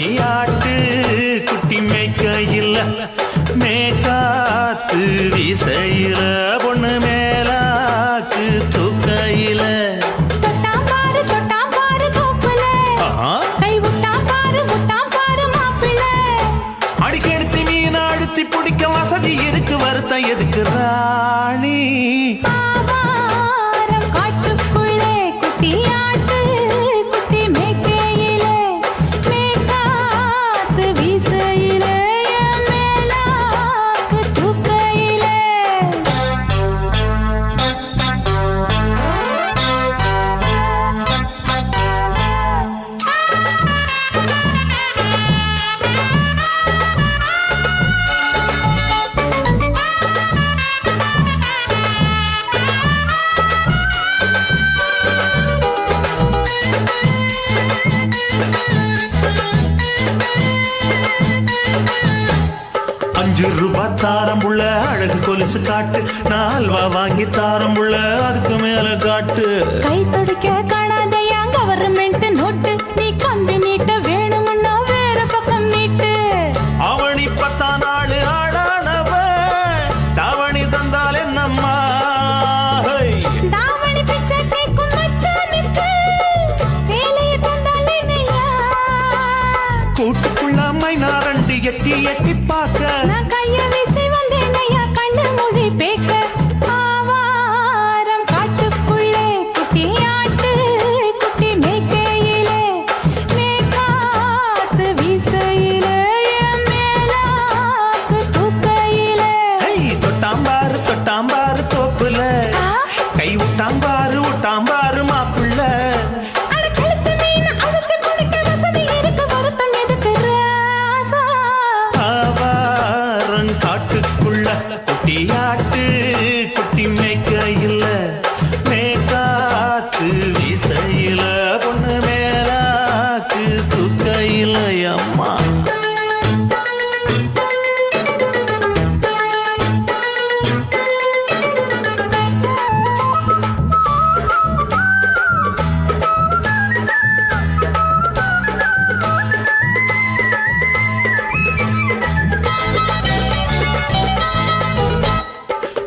குட்டியாட்டு குட்டி மேய்க்கையில் மேக்காத்து வீசையில பொண்ணு மேலாக்கு தூக்கையில அடிக்கெடுத்து மீன் அழுத்தி பிடிக்க வசதி இருக்கு வருத்தம் எதுக்கு ராணி ₹5 தாரம் உள்ள அழகு கொலுசு காட்டு நான் அல்வா வாங்கி தாரம் உள்ள அதுக்கு மேல காட்டு கை தொடிக்க காணாதையா கவர்மெண்ட் நோட்டு நீ கம்பி நீட்ட வேணும்னா வேற பக்கம் நீட்டு அவனி 10 நாள் ஆடானவ தாவணி தந்தால் என்னம்மா தாவணி பிச்சை கேக்கும் மச்சானுக்கு சேலையை தந்தால் என்னையா கூட்டுக்குள்ள மைனாரண்டு எட்டி எட்டி பார்க்க நான் கைய வீசி வந்தேனையா கண்ணு மொழி பேக்க ஆவாரம் காட்டுக்குள்ளே குட்டியாட்டு குட்டி மேய்க்கையிலே மேக்காத்து வீசையிலே மேலாக்கு தூக்கையிலே தொட்டாம்பாரு தோப்புல கை விட்டாம்பாரு மாப்புள்ள குட்டியாட்டு குட்டி மேய்க்கையில் மேக்காத்து வீசையில பொண்ணு மேலாக்கு தூக்கையில் அம்மா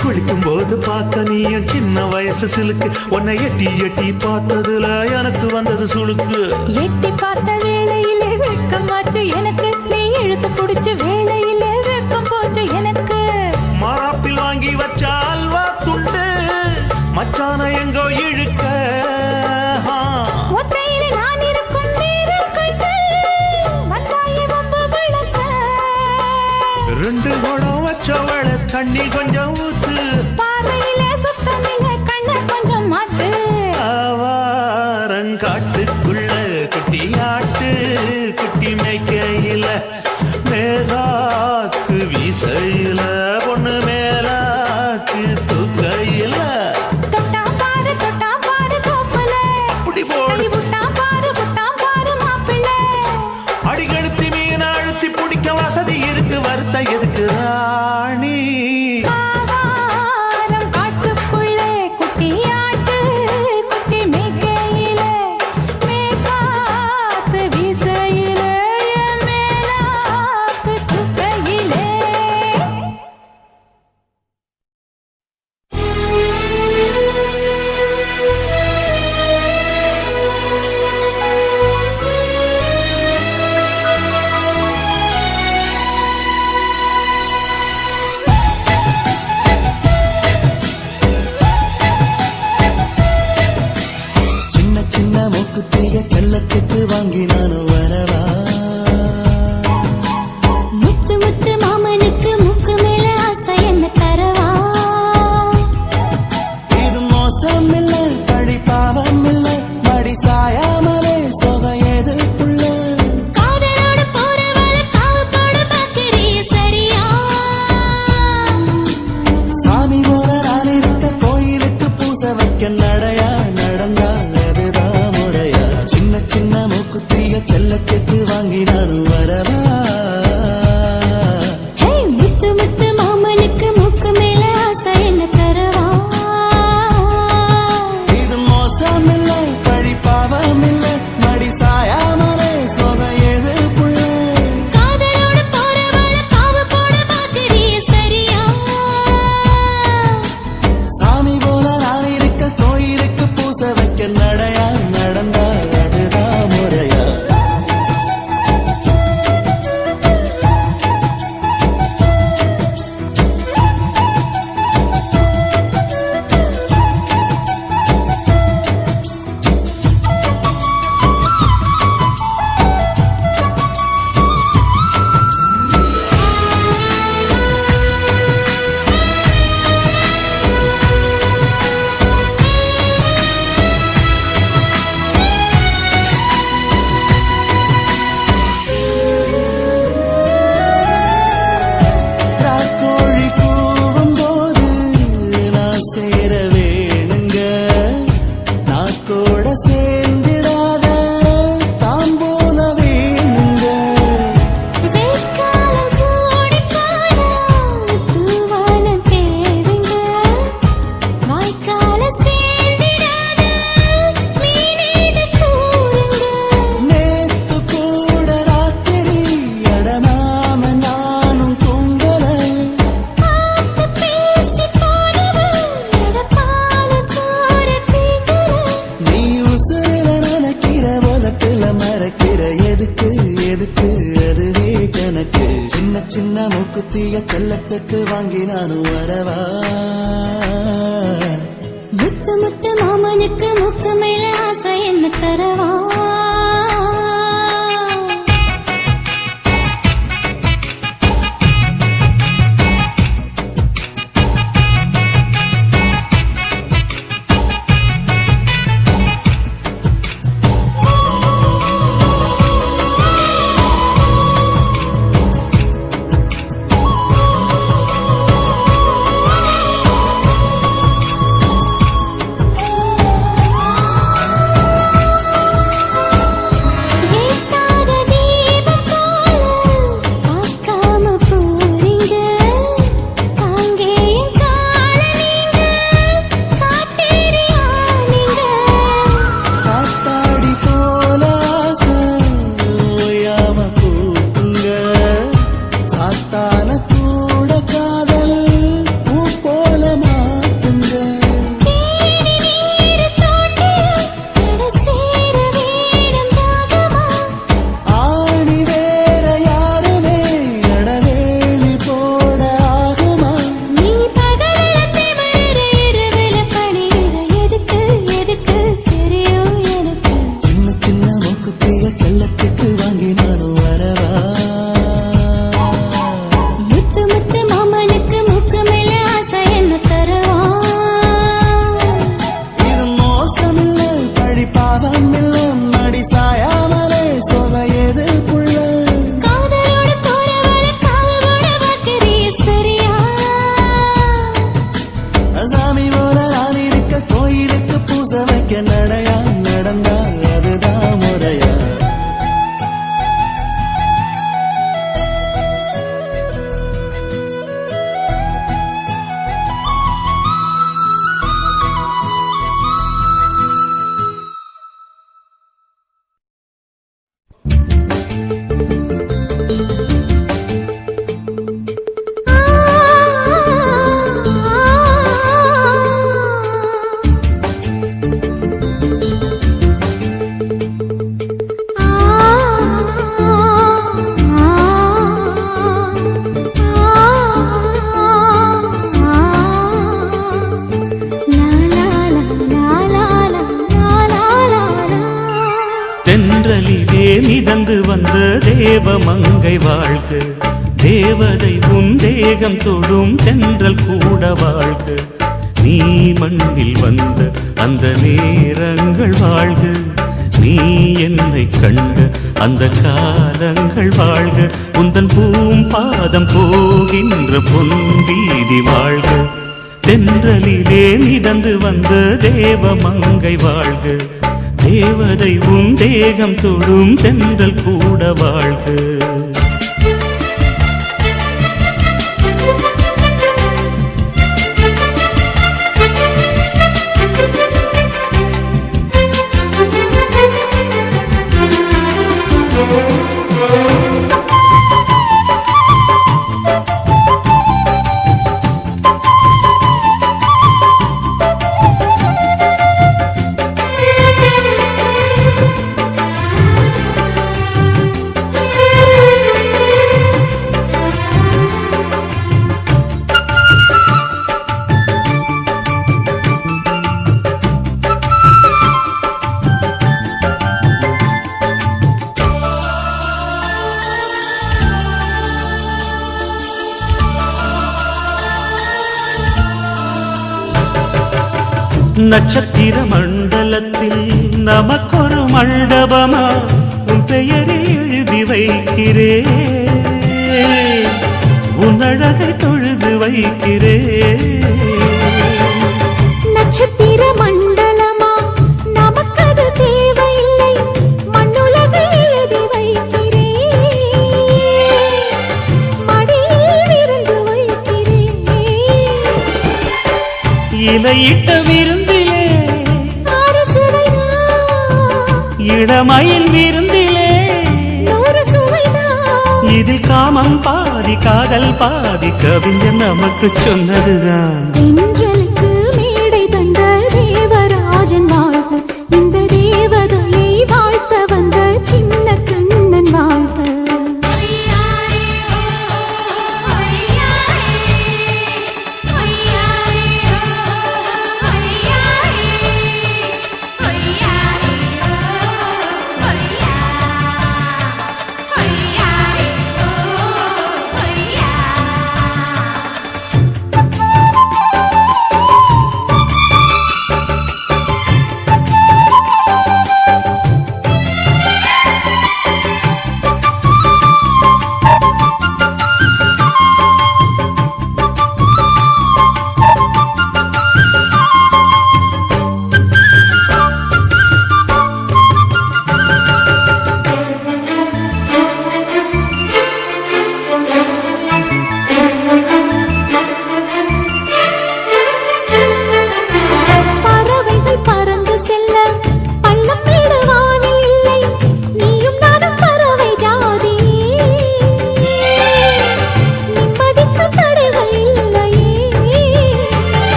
குளிக்கும் போது பார்க்க நீயும் சின்ன வயசு சிலுக்கு உன்னை எட்டி எட்டி பார்த்ததுல எனக்கு வந்தது சுளுக்கு எட்டி பார்த்த வேளையிலே வெட்கமாச்சு எனக்கு நீ இழுத்து பிடிச்ச வேளையிலே வெட்கம் போச்சு எனக்கு மராப்பில் வாங்கி வச்ச அல்வா துண்டு மச்சான எங்கோ இழுக்க ஒத்தையிலே நான் இருக்கும் நேரம் கைத்து வந்தாயே வம்பு விளக்க 2 குடம் வச்சவள தண்ணி கொஞ்சம் ஊத்து பார்வையிலே சுத்தமில்லை கண்ண கொஞ்சம் மாத்து ஆவாரங்காட்டுக்குள்ள குட்டியாட்டு குட்டி மேய்க்கையில மேலாக்கு வீசையில பொண்ணு மேலாக்கு தூக்கையில தொட்டாம்பாரு தோப்புல அப்படி போடு விட்டாம்பாரு மாப்பிள்ளை அடிக்கெடுத்து மீன் அழுத்தி பிடிக்க வசதி இருக்கு வருத்தம் எதுக்கு ராணி செல்லத்துக்கு வாங்கி நானும் வரவா முத்து முத்து மாமனுக்கு முக்கு மேல ஆசை என்ன தரவா இது மோசம் இல்ல பழி பாவம் இல்ல மடி சாயாமலே சொக ஏது புள்ள காதலோடு போறவள காவு போட பாக்கிறிய சரியா சாமி போல நான் இருக்க கோயிலுக்கு பூச வைக்க நடையா நடந்தா அதுதான் முறையா சின்ன சின்ன மூக்குத்திய செல்லத்துக்கு வாங்கி நானும் வரவா முத்து முத்து மாமனுக்கு முக்கு மேல ஆசை என்ன தரவா இது மோசம் இல்ல பழி பாவம் இல்ல மடி சாயாமலே சொக ஏது புள்ள சின்ன சின்ன மூக்குத்திய செல்லத்துக்கு வாங்கி நானும் வரவா முத்து முத்து மாமனுக்கு முக்கு மேல ஆசை என்ன தரவா தென்றலிலே மிதந்து வந்த தேவமங்கை வாழ்க, தேவதை உன் தேகம் தொடும் சென்றல் கூட வாழ்க. நீ மண்ணில் வந்த அந்த நேரங்கள் வாழ்க, நீ என்னை கண்ட அந்த காலங்கள் வாழ்க. உந்தன் பூம்பாதம் போகின்ற பொன்வீதி வாழ்க. தென்றலிலே மிதந்து வந்த தேவமங்கை வாழ்க, தேவதை உன் தேகம் தொடும் சென்றல் கூட வாழ்க. நட்சத்திர மண்டலத்தில் நமக்கொரு மண்டபமா உன் பெயரில் எழுதி வைக்கிறேன், உன் அழகை தொழுது வைக்கிறேன். நட்சத்திர மண்டலமா நமக்கது தேவையில்லை, மண்ணுலகை எழுதி வைக்கிறேன், மடியில் விருந்து வைக்கிறேன். இலையிட்ட விருந்திலே இளமயில் விருந்திலே இதில் காமம் பாதி காதல் பாதி கவிஞர் நமக்கு சொன்னதுதான். தென்றலுக்கு மேடை தந்த தேவராஜன் வாழ்க, இந்த தேவதையை வாழ்த்த வந்த சின்ன கண்ணன் வாழ்க.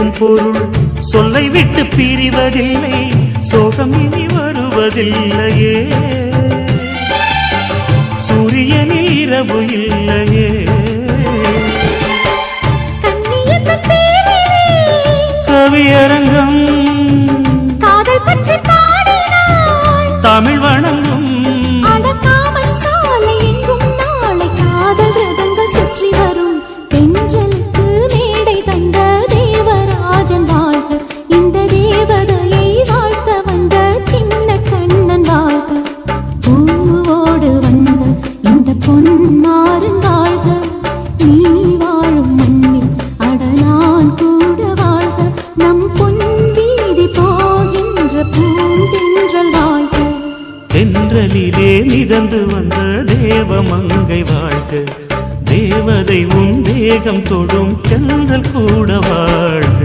கிடைக்கும் பொருள் சொல்லை விட்டு பிரிவதில்லை, சோகம் இனி வருவதில்லையே. சூரியனில் இரவு இல்லையே. கவியரங்கம் காதல் பற்றி பாடினாள், தமிழ் வணங்கும் அடக்காமல் சாலை எங்கும் நாளை காதல் ரதங்கள் சுற்றி வரும். தென்றலுக்கு மேடை தந்த தேவராஜன் வாழ்க, இந்த தேவதையை வாழ்த்த வந்த சின்ன கண்ணன் வாழ்க. பூவோடு வந்த இந்த பொன்மாறன் வாழ்க, நீ வாழும் மண்ணில் அட நான் கூட வாழ்க. நம் பொன் வீதி போகின்ற பூந்தென்றல் வாழ்க. தென்றலிலே மிதந்து வந்த தேவமங்கை வாழ்க, தேவதை உன் தேகம் தொடும் தென்றல் கூட வாழ்க.